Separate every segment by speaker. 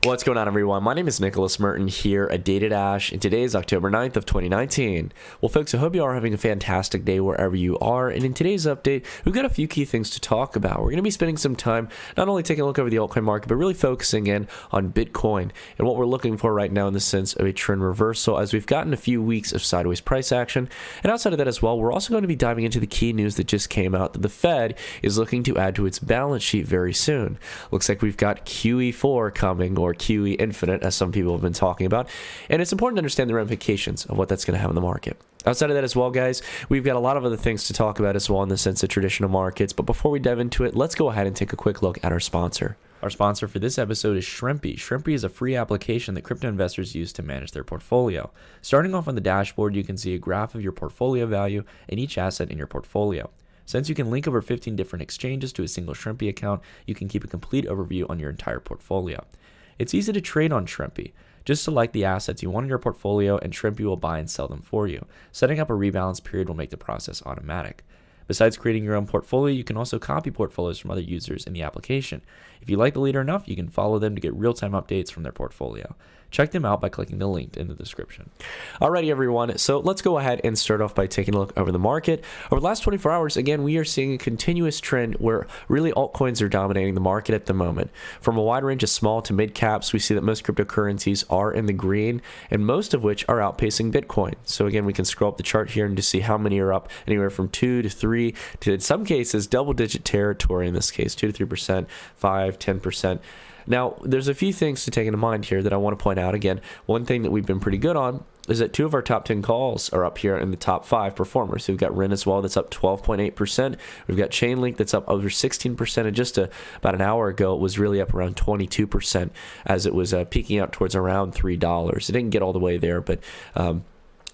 Speaker 1: What's going on, everyone? My name is Nicholas Merton here at Datadash, and today is October 9th of 2019. Well, folks, I hope you are having a fantastic day wherever you are, and in today's update, we've got a few key things to talk about. We're going to be spending some time not only taking a look over the altcoin market, but really focusing in on Bitcoin and what we're looking for right now in the sense of a trend reversal, as we've gotten a few weeks of sideways price action. And outside of that as well, we're also going to be diving into the key news that just came out that the Fed is looking to add to its balance sheet very soon. Looks like we've got QE4 coming, or QE Infinite, as some people have been talking about. And it's important to understand the ramifications of what that's going to have in the market. Outside of that as well, guys, we've got a lot of other things to talk about as well in the sense of traditional markets. But before we dive into it, let's go ahead and take a quick look at our sponsor. Our sponsor for this episode is Shrimpy. Shrimpy is a free application that crypto investors use to manage their portfolio. Starting off on the dashboard, you can see a graph of your portfolio value and each asset in your portfolio. Since you can link over 15 different exchanges to a single Shrimpy account, you can keep a complete overview on your entire portfolio. It's easy to trade on Shrimpy. Just select the assets you want in your portfolio and Shrimpy will buy and sell them for you. Setting up a rebalance period will make the process automatic. Besides creating your own portfolio, you can also copy portfolios from other users in the application. If you like the leader enough, you can follow them to get real-time updates from their portfolio. Check them out by clicking the link in the description. Alrighty, everyone. So let's go ahead and start off by taking a look over the market. Over the last 24 hours, again, we are seeing a continuous trend where really altcoins are dominating the market at the moment. From a wide range of small to mid caps, we see that most cryptocurrencies are in the green, and most of which are outpacing Bitcoin. So again, we can scroll up the chart here and just see how many are up anywhere from 2 to 3 to, in some cases, double-digit territory. In this case, 2 to 3%, 5, 10%. Now, there's a few things to take into mind here that I want to point out. Again, one thing that we've been pretty good on is that 2 of our top 10 calls are up here in the top 5 performers. So we've got Ren as well, that's up 12.8%. We've got Chainlink that's up over 16%. And just about an hour ago, it was really up around 22% as it was peaking out towards around $3. It didn't get all the way there, but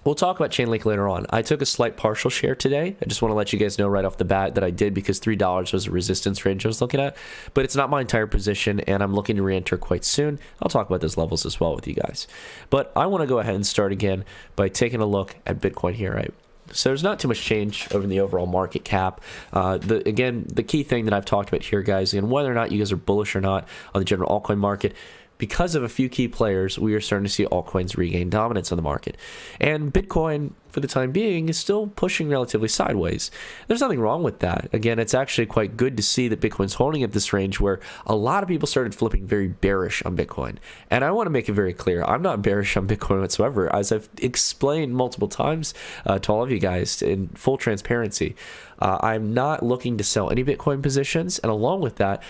Speaker 1: we'll talk about Chainlink later on. I took a slight partial share today. I just want to let you guys know right off the bat that I did because $3 was a resistance range I was looking at. But it's not my entire position, and I'm looking to re-enter quite soon. I'll talk about those levels as well with you guys. But I want to go ahead and start again by taking a look at Bitcoin here, right? So there's not too much change over in the overall market cap. Again, the key thing that I've talked about here, guys, and whether or not you guys are bullish or not on the general altcoin market, because of a few key players, we are starting to see altcoins regain dominance on the market. And Bitcoin, for the time being, is still pushing relatively sideways. There's nothing wrong with that. Again, it's actually quite good to see that Bitcoin's holding at this range where a lot of people started flipping very bearish on Bitcoin. And I want to make it very clear, I'm not bearish on Bitcoin whatsoever. As I've explained multiple times to all of you guys in full transparency, I'm not looking to sell any Bitcoin positions. And along with that,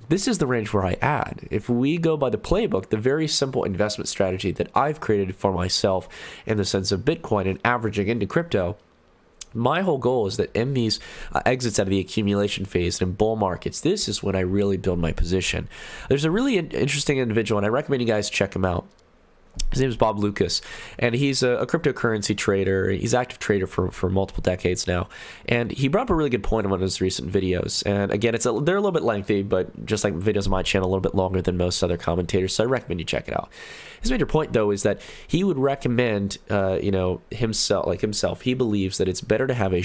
Speaker 1: this is the range where I add. If we go by the playbook, the very simple investment strategy that I've created for myself in the sense of Bitcoin and averaging into crypto, my whole goal is that in these exits out of the accumulation phase and in bull markets, this is when I really build my position. There's a really interesting individual, and I recommend you guys check him out. His name is Bob Lucas, and he's a cryptocurrency trader. He's an active trader for multiple decades now, and he brought up a really good point in one of his recent videos. And again, they're a little bit lengthy, but just like videos on my channel, a little bit longer than most other commentators, so I recommend you check it out. His major point, though, is that he would recommend, himself, he believes that it's better to have a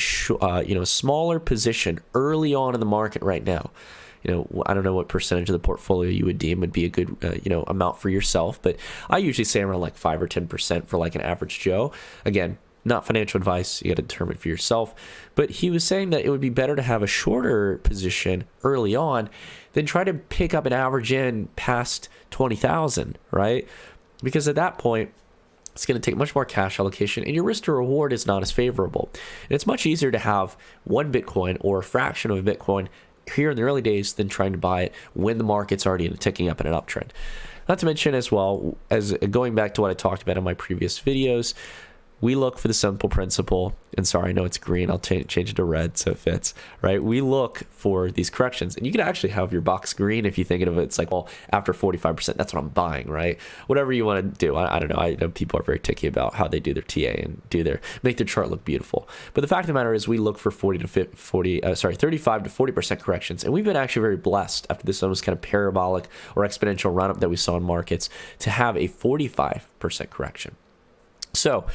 Speaker 1: smaller position early on in the market right now. I don't know what percentage of the portfolio you would deem would be a good, amount for yourself, but I usually say around like 5 or 10% for like an average Joe. Again, not financial advice, you got to determine for yourself. But he was saying that it would be better to have a shorter position early on than try to pick up an average in past 20,000, right? Because at that point, it's going to take much more cash allocation, and your risk to reward is not as favorable. And it's much easier to have one Bitcoin or a fraction of a Bitcoin here in the early days than trying to buy it when the market's already ticking up in an uptrend. Not to mention as well, as going back to what I talked about in my previous videos, we look for the simple principle, and sorry, I know it's green, I'll change it to red so it fits, right? We look for these corrections, and you could actually have your box green if you think of it. It's like, well, after 45%, that's what I'm buying, right? Whatever you want to do. I don't know. I know people are very picky about how they do their TA and make their chart look beautiful. But the fact of the matter is we look for 35 to 40% corrections, and we've been actually very blessed after this almost kind of parabolic or exponential run-up that we saw in markets to have a 45% correction. So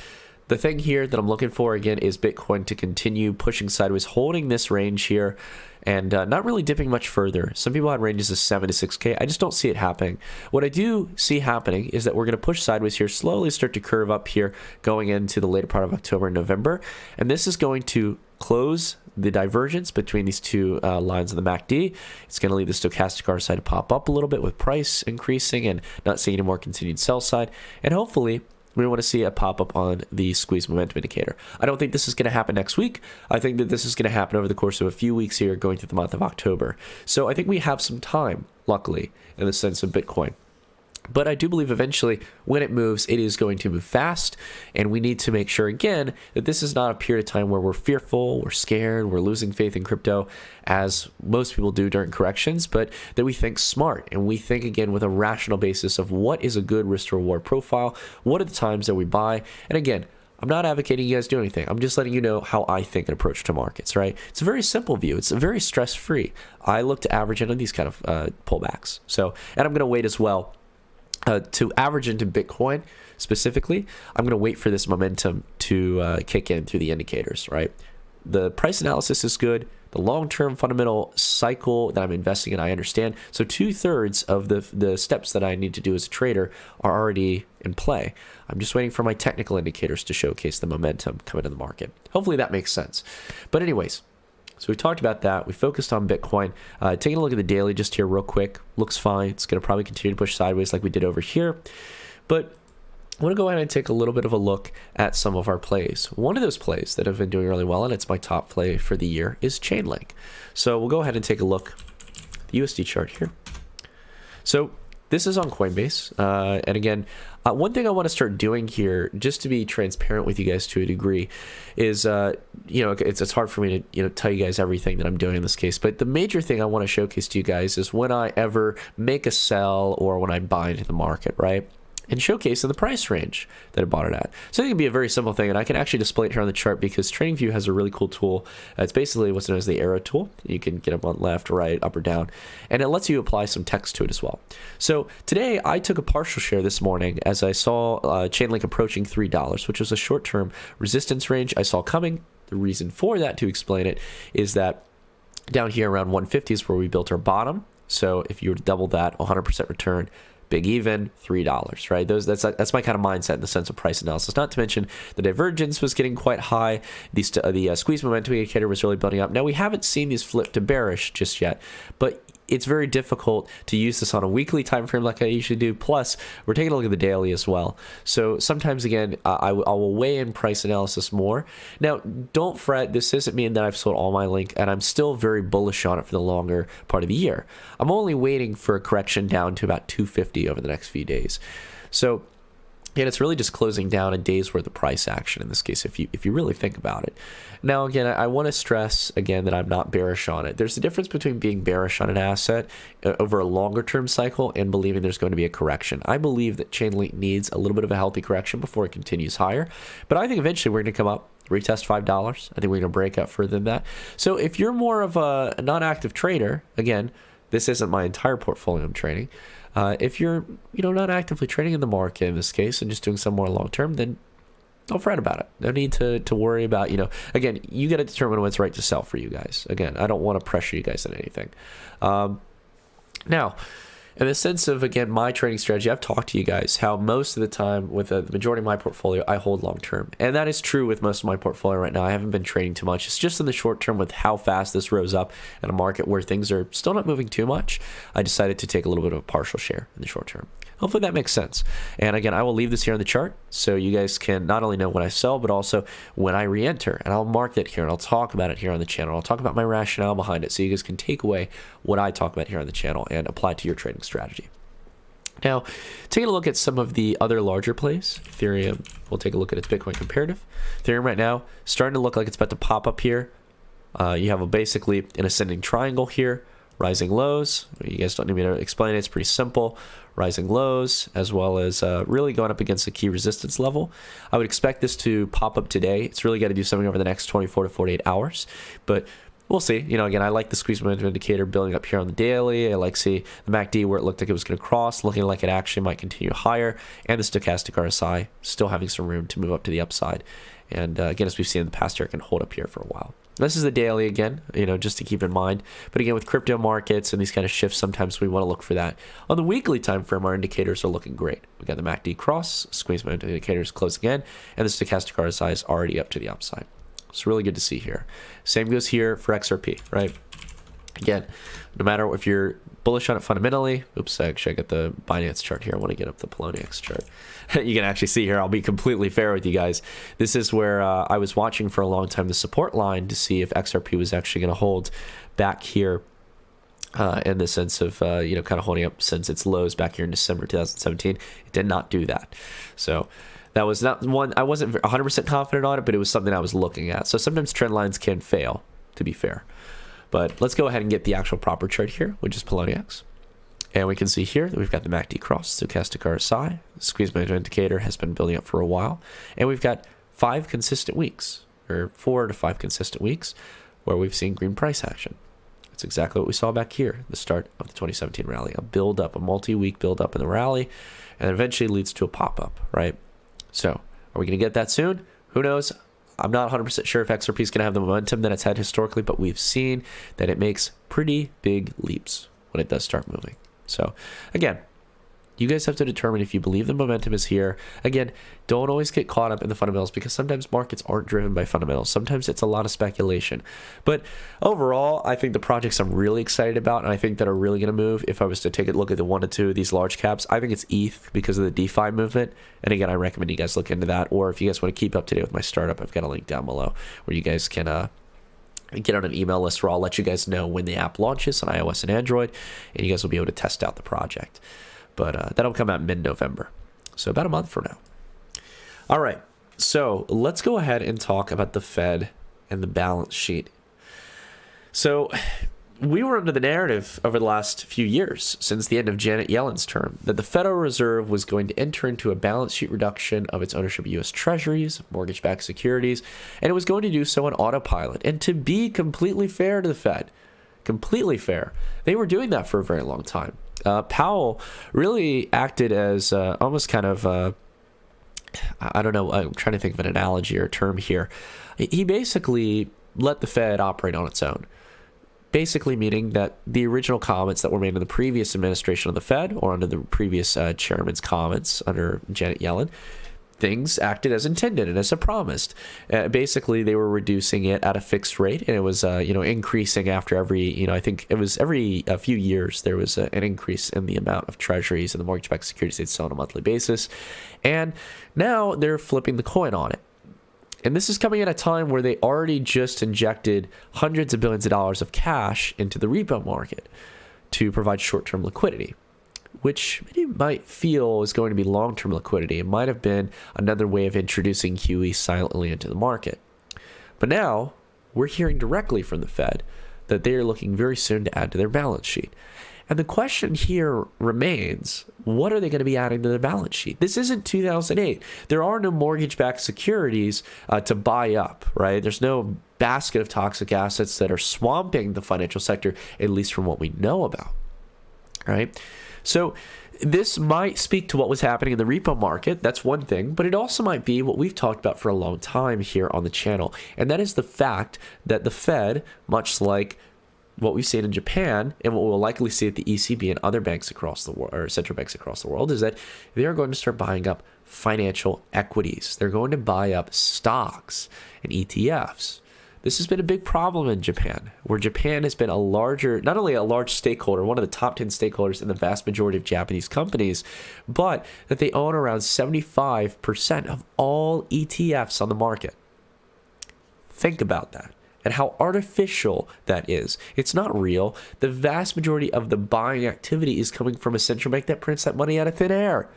Speaker 1: the thing here that I'm looking for, again, is Bitcoin to continue pushing sideways, holding this range here, and not really dipping much further. Some people had ranges of 7 to 6K. I just don't see it happening. What I do see happening is that we're going to push sideways here, slowly start to curve up here, going into the later part of October and November. And this is going to close the divergence between these two lines of the MACD. It's going to lead the stochastic RSI to pop up a little bit with price increasing and not seeing any more continued sell side. And hopefully, we want to see a pop-up on the squeeze momentum indicator. I don't think this is going to happen next week. I think that this is going to happen over the course of a few weeks here going through the month of October. So I think we have some time, luckily, in the sense of Bitcoin. But I do believe eventually when it moves, it is going to move fast. And we need to make sure, again, that this is not a period of time where we're fearful, we're scared, we're losing faith in crypto, as most people do during corrections, but that we think smart. And we think, again, with a rational basis of what is a good risk-to-reward profile, what are the times that we buy. And again, I'm not advocating you guys do anything. I'm just letting you know how I think and approach to markets, right? It's a very simple view. It's a very stress-free. I look to average in on these kind of pullbacks. So, and I'm going to wait as well. To average into Bitcoin specifically, I'm going to wait for this momentum to kick in through the indicators, right? The price analysis is good. The long-term fundamental cycle that I'm investing in, I understand. So 2/3 of the steps that I need to do as a trader are already in play. I'm just waiting for my technical indicators to showcase the momentum coming to the market. Hopefully that makes sense. But anyways, so we talked about that. We focused on Bitcoin. Taking a look at the daily just here real quick. Looks fine. It's going to probably continue to push sideways like we did over here. But I want to go ahead and take a little bit of a look at some of our plays. One of those plays that have been doing really well, and it's my top play for the year, is Chainlink. So we'll go ahead and take a look at the USD chart here. So this is on Coinbase. And again, one thing I want to start doing here, just to be transparent with you guys to a degree, is, it's hard for me to, tell you guys everything that I'm doing in this case. But the major thing I want to showcase to you guys is when I ever make a sell or when I buy into the market, right? And showcase in the price range that I bought it at. So it can be a very simple thing, and I can actually display it here on the chart because TradingView has a really cool tool. It's basically what's known as the arrow tool. You can get them on left, right, up or down, and it lets you apply some text to it as well. So today I took a partial share this morning as I saw Chainlink approaching $3, which was a short-term resistance range I saw coming. The reason for that, to explain it, is that down here around 150 is where we built our bottom. So if you were to double that, 100% return, big even, $3, right? That's my kind of mindset in the sense of price analysis. Not to mention the divergence was getting quite high. The squeeze momentum indicator was really building up. Now we haven't seen these flip to bearish just yet, but it's very difficult to use this on a weekly time frame like I usually do. Plus, we're taking a look at the daily as well. So sometimes, again, I will weigh in price analysis more. Now, don't fret. This doesn't mean that I've sold all my Link, and I'm still very bullish on it for the longer part of the year. I'm only waiting for a correction down to about 250 over the next few days. So, and it's really just closing down a day's worth of price action in this case, if you really think about it. Now, again, I want to stress again that I'm not bearish on it. There's a difference between being bearish on an asset over a longer term cycle and believing there's going to be a correction. I believe that Chainlink needs a little bit of a healthy correction before it continues higher, but I think eventually we're going to come up, retest $5. I think we're going to break out further than that. So if you're more of a non-active trader, again, this isn't my entire portfolio I'm trading. If you're, not actively trading in the market in this case and just doing some more long term, then don't fret about it. No need to worry about, again, you got to determine what's right to sell for you guys. Again, I don't want to pressure you guys on anything. Now, in the sense of, again, my trading strategy, I've talked to you guys how most of the time with the majority of my portfolio, I hold long term. And that is true with most of my portfolio right now. I haven't been trading too much. It's just in the short term with how fast this rose up in a market where things are still not moving too much. I decided to take a little bit of a partial share in the short term. Hopefully that makes sense. And again, I will leave this here on the chart so you guys can not only know when I sell, but also when I re-enter. And I'll mark that here and I'll talk about it here on the channel. I'll talk about my rationale behind it so you guys can take away what I talk about here on the channel and apply it to your trading strategy. Now, taking a look at some of the other larger plays, Ethereum, we'll take a look at its Bitcoin comparative. Ethereum right now starting to look like it's about to pop up here. You have basically an ascending triangle here, rising lows. You guys don't need me to explain it. It's pretty simple. Rising lows, as well as really going up against a key resistance level. I would expect this to pop up today. It's really got to do something over the next 24 to 48 hours. But we'll see. Again, I like the squeeze momentum indicator building up here on the daily. I like see the MACD where it looked like it was going to cross, looking like it actually might continue higher, and the stochastic RSI still having some room to move up to the upside. And again, as we've seen in the past year, it can hold up here for a while. This is the daily again, just to keep in mind. But again, with crypto markets and these kind of shifts, sometimes we want to look for that. On the weekly time frame, our indicators are looking great. We got the MACD cross, squeeze momentum indicators closing in, and the stochastic RSI is already up to the upside. It's really good to see here. Same goes here for XRP, right? Again, no matter if you're bullish on it fundamentally, oops, actually I got the Binance chart here. I want to get up the Poloniex chart. You can actually see here, I'll be completely fair with you guys. This is where I was watching for a long time the support line to see if XRP was actually going to hold back here in the sense of, kind of holding up since its lows back here in December 2017. It did not do that. So that was not one, I wasn't 100% confident on it, but it was something I was looking at. So sometimes trend lines can fail, to be fair. But let's go ahead and get the actual proper chart here, which is Poloniex. And we can see here that we've got the MACD cross, stochastic RSI, squeeze momentum indicator has been building up for a while. And we've got 5 consistent weeks, or 4 to 5 consistent weeks, where we've seen green price action. It's exactly what we saw back here, the start of the 2017 rally. A build up, a multi-week build up in the rally, and eventually leads to a pop-up, right? So, are we going to get that soon? Who knows? I'm not 100% sure if XRP is going to have the momentum that it's had historically, but we've seen that it makes pretty big leaps when it does start moving. So, again, you guys have to determine if you believe the momentum is here. Again, don't always get caught up in the fundamentals because sometimes markets aren't driven by fundamentals. Sometimes it's a lot of speculation. But overall, I think the projects I'm really excited about and I think that are really going to move, if I was to take a look at the 1 to 2 of these large caps, I think it's ETH because of the DeFi movement. And again, I recommend you guys look into that. Or if you guys want to keep up to date with my startup, I've got a link down below where you guys can get on an email list where I'll let you guys know when the app launches on iOS and Android, and you guys will be able to test out the project. But that'll come out mid-November, so about a month from now. All right, so let's go ahead and talk about the Fed and the balance sheet. So we were under the narrative over the last few years, since the end of Janet Yellen's term, that the Federal Reserve was going to enter into a balance sheet reduction of its ownership of U.S. Treasuries, mortgage-backed securities, and it was going to do so on autopilot. And to be completely fair to the Fed, completely fair, they were doing that for a very long time. Powell really acted as almost kind of, I don't know, I'm trying to think of an analogy or a term here. He basically let the Fed operate on its own. Basically meaning that the original comments that were made in the previous administration of the Fed or under the previous chairman's comments under Janet Yellen, things acted as intended and as promised. Basically, they were reducing it at a fixed rate, and it was, increasing after every, I think it was every few years there was an increase in the amount of treasuries and the mortgage-backed securities they'd sell on a monthly basis. And now they're flipping the coin on it. And this is coming at a time where they already just injected hundreds of billions of dollars of cash into the repo market to provide short-term liquidity, which many might feel is going to be long-term liquidity. It might have been another way of introducing QE silently into the market. But now we're hearing directly from the Fed that they are looking very soon to add to their balance sheet. And the question here remains, what are they going to be adding to their balance sheet? This isn't 2008. There are no mortgage-backed securities to buy up, right? There's no basket of toxic assets that are swamping the financial sector, at least from what we know about, right? So this might speak to what was happening in the repo market. That's one thing, but it also might be what we've talked about for a long time here on the channel. And that is the fact that the Fed, much like what we've seen in Japan and what we'll likely see at the ECB and other banks across the world, or central banks across the world, is that they are going to start buying up financial equities. They're going to buy up stocks and ETFs. This has been a big problem in Japan, where Japan has been not only a large stakeholder, one of the top 10 stakeholders in the vast majority of Japanese companies, but that they own around 75% of all ETFs on the market. Think about that and how artificial that is. It's not real. The vast majority of the buying activity is coming from a central bank that prints that money out of thin air.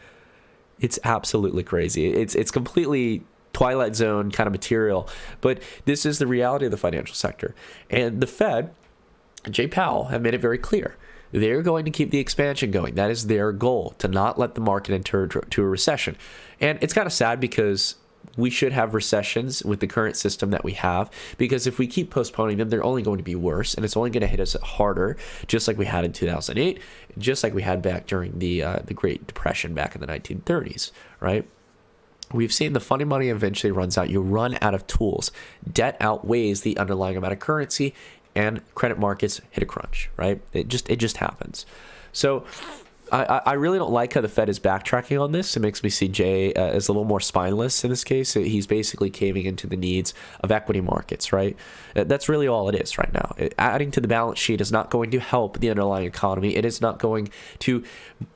Speaker 1: It's absolutely crazy. It's completely Twilight Zone kind of material, but this is the reality of the financial sector. And the Fed, Jay Powell, have made it very clear. They're going to keep the expansion going. That is their goal, to not let the market enter to a recession. And it's kind of sad because we should have recessions with the current system that we have, because if we keep postponing them, they're only going to be worse, and it's only going to hit us harder, just like we had in 2008, just like we had back during the Great Depression back in the 1930s, right? We've seen the funny money eventually runs out. You run out of tools. Debt outweighs the underlying amount of currency, and credit markets hit a crunch, right? It just happens. So I really don't like how the Fed is backtracking on this. It makes me see Jay as a little more spineless in this case. He's basically caving into the needs of equity markets, right? That's really all it is right now. Adding to the balance sheet is not going to help the underlying economy. It is not going to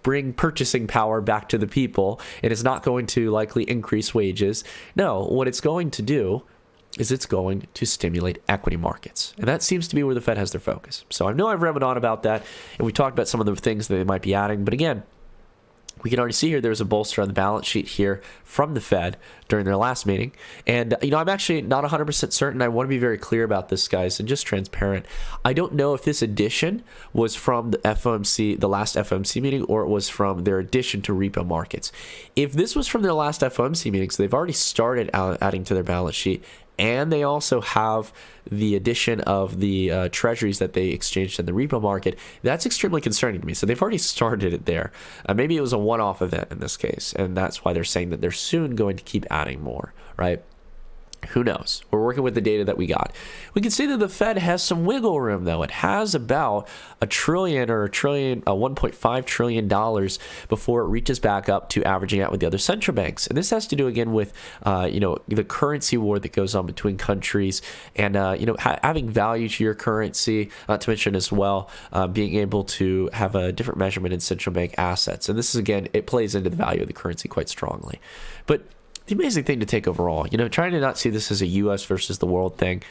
Speaker 1: bring purchasing power back to the people. It is not going to likely increase wages. No, what it's going to do is it's going to stimulate equity markets. And that seems to be where the Fed has their focus. So I know I've rambled on about that, and we talked about some of the things that they might be adding. But again, we can already see here there's a bolster on the balance sheet here from the Fed during their last meeting. And, I'm actually not 100% certain. I want to be very clear about this, guys, and just transparent. I don't know if this addition was from the FOMC, the last FOMC meeting, or it was from their addition to repo markets. If this was from their last FOMC meeting, so they've already started adding to their balance sheet, and they also have the addition of the treasuries that they exchanged in the repo market, that's extremely concerning to me. So they've already started it there. Maybe it was a one-off event in this case, and that's why they're saying that they're soon going to keep adding more, right? Who knows? We're working with the data that we got. We can see that the Fed has some wiggle room, though. It has about $1.5 trillion before it reaches back up to averaging out with the other central banks. And this has to do again with, the currency war that goes on between countries, and having value to your currency. Not to mention as well, being able to have a different measurement in central bank assets. And this is again, it plays into the value of the currency quite strongly. But the amazing thing to take overall, trying to not see this as a U.S. versus the world thing,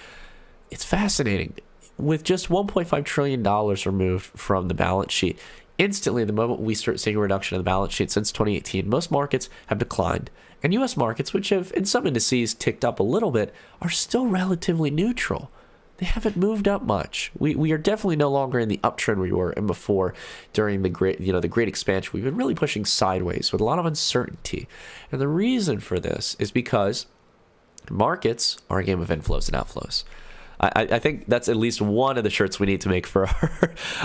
Speaker 1: it's fascinating. With just $1.5 trillion removed from the balance sheet, instantly, the moment we start seeing a reduction in the balance sheet since 2018, most markets have declined. And U.S. markets, which have in some indices ticked up a little bit, are still relatively neutral. They haven't moved up much. We are definitely no longer in the uptrend we were in before during the great expansion. We've been really pushing sideways with a lot of uncertainty. And the reason for this is because markets are a game of inflows and outflows. I think that's at least one of the shirts we need to make for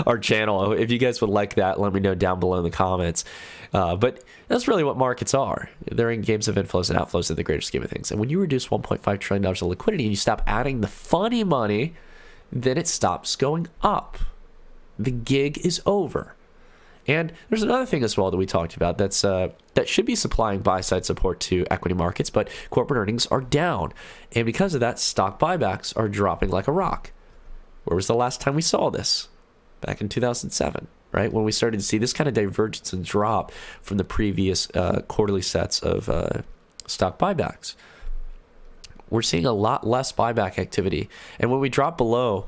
Speaker 1: our channel. If you guys would like that, let me know down below in the comments. But that's really what markets are. They're in games of inflows and outflows in the greater scheme of things. And when you reduce $1.5 trillion of liquidity and you stop adding the funny money, then it stops going up. The gig is over. And there's another thing as well that we talked about that should be supplying buy-side support to equity markets, but corporate earnings are down. And because of that, stock buybacks are dropping like a rock. Where was the last time we saw this? Back in 2007, right? When we started to see this kind of divergence and drop from the previous quarterly sets of stock buybacks. We're seeing a lot less buyback activity. And when we drop below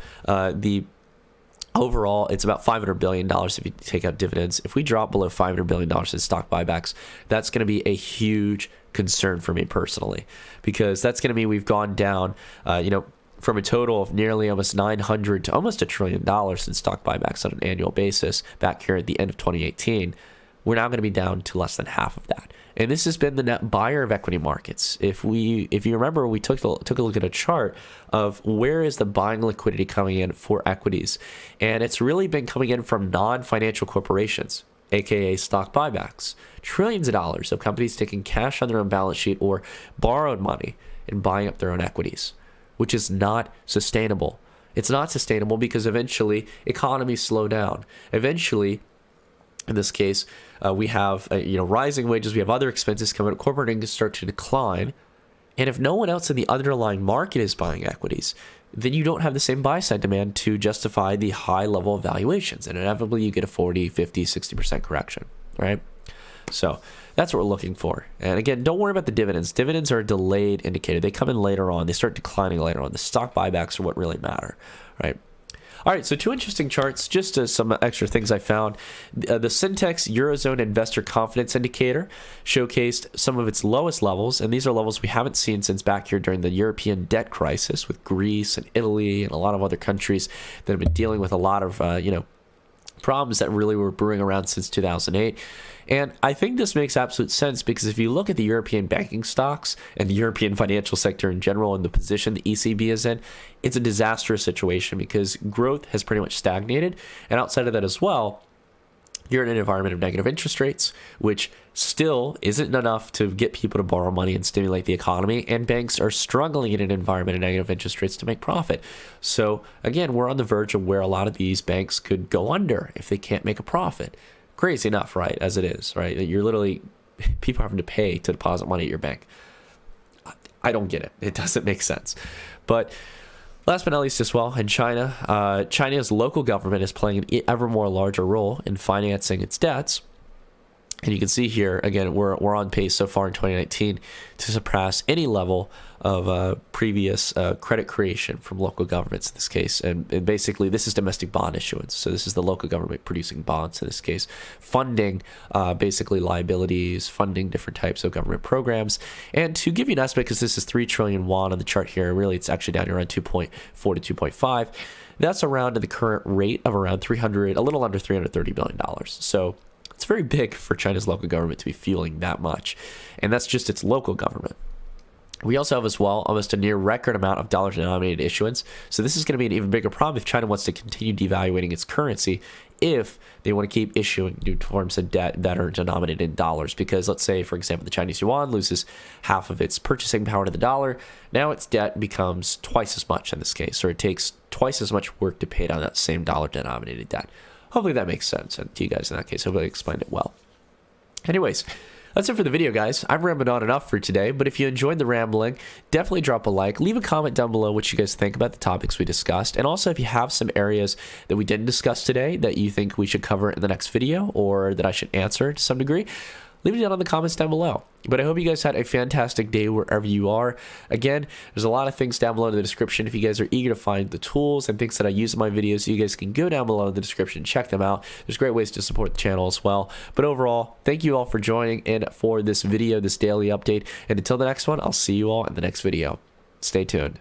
Speaker 1: overall, it's about $500 billion if you take out dividends. If we drop below $500 billion in stock buybacks, that's going to be a huge concern for me personally, because that's going to mean we've gone down, from a total of nearly almost $900 to almost $1 trillion in stock buybacks on an annual basis back here at the end of 2018. We're now going to be down to less than half of that. And this has been the net buyer of equity markets. If you remember, we took a look at a chart of where is the buying liquidity coming in for equities. And it's really been coming in from non-financial corporations, aka stock buybacks. Trillions of dollars of companies taking cash on their own balance sheet or borrowed money and buying up their own equities, which is not sustainable. It's not sustainable because eventually economies slow down. Eventually, in this case, we have rising wages, we have other expenses coming up, corporate earnings start to decline, and if no one else in the underlying market is buying equities, then you don't have the same buy-side demand to justify the high level of valuations, and inevitably you get a 40, 50, 60% correction, right? So that's what we're looking for. And again, don't worry about the dividends. Dividends are a delayed indicator. They come in later on. They start declining later on. The stock buybacks are what really matter, right? All right, so two interesting charts, just some extra things I found. The Syntex Eurozone Investor Confidence Indicator showcased some of its lowest levels, and these are levels we haven't seen since back here during the European debt crisis with Greece and Italy and a lot of other countries that have been dealing with a lot of, problems that really were brewing around since 2008. And I think this makes absolute sense because if you look at the European banking stocks and the European financial sector in general and the position the ECB is in, it's a disastrous situation because growth has pretty much stagnated. And outside of that as well, you're in an environment of negative interest rates, which still isn't enough to get people to borrow money and stimulate the economy. And banks are struggling in an environment of negative interest rates to make profit. So again, we're on the verge of where a lot of these banks could go under if they can't make a profit. Crazy enough, right? As it is, right? You're literally, people having to pay to deposit money at your bank. I don't get it. It doesn't make sense. But last but not least as well, in China, China's local government is playing an ever more larger role in financing its debts. And you can see here, again, we're on pace so far in 2019 to surpass any level of previous credit creation from local governments in this case. And basically, this is domestic bond issuance. So this is the local government producing bonds in this case, funding basically liabilities, funding different types of government programs. And to give you an estimate, because this is 3 trillion won on the chart here, really it's actually down here around 2.4 to 2.5. That's around the current rate of around a little under $330 billion. So it's very big for China's local government to be fueling that much. And that's just its local government. We also have as well almost a near record amount of dollar-denominated issuance. So this is going to be an even bigger problem if China wants to continue devaluating its currency, if they want to keep issuing new forms of debt that are denominated in dollars. Because let's say, for example, the Chinese yuan loses half of its purchasing power to the dollar. Now its debt becomes twice as much in this case, or it takes twice as much work to pay down that same dollar-denominated debt. Hopefully that makes sense to you guys in that case. Hopefully I explained it well. Anyways, that's it for the video, guys. I've rambled on enough for today, but if you enjoyed the rambling, definitely drop a like. Leave a comment down below what you guys think about the topics we discussed. And also, if you have some areas that we didn't discuss today that you think we should cover in the next video or that I should answer to some degree, leave it down in the comments down below. But I hope you guys had a fantastic day wherever you are. Again, there's a lot of things down below in the description. If you guys are eager to find the tools and things that I use in my videos, you guys can go down below in the description and check them out. There's great ways to support the channel as well. But overall, thank you all for joining in for this video, this daily update. And until the next one, I'll see you all in the next video. Stay tuned.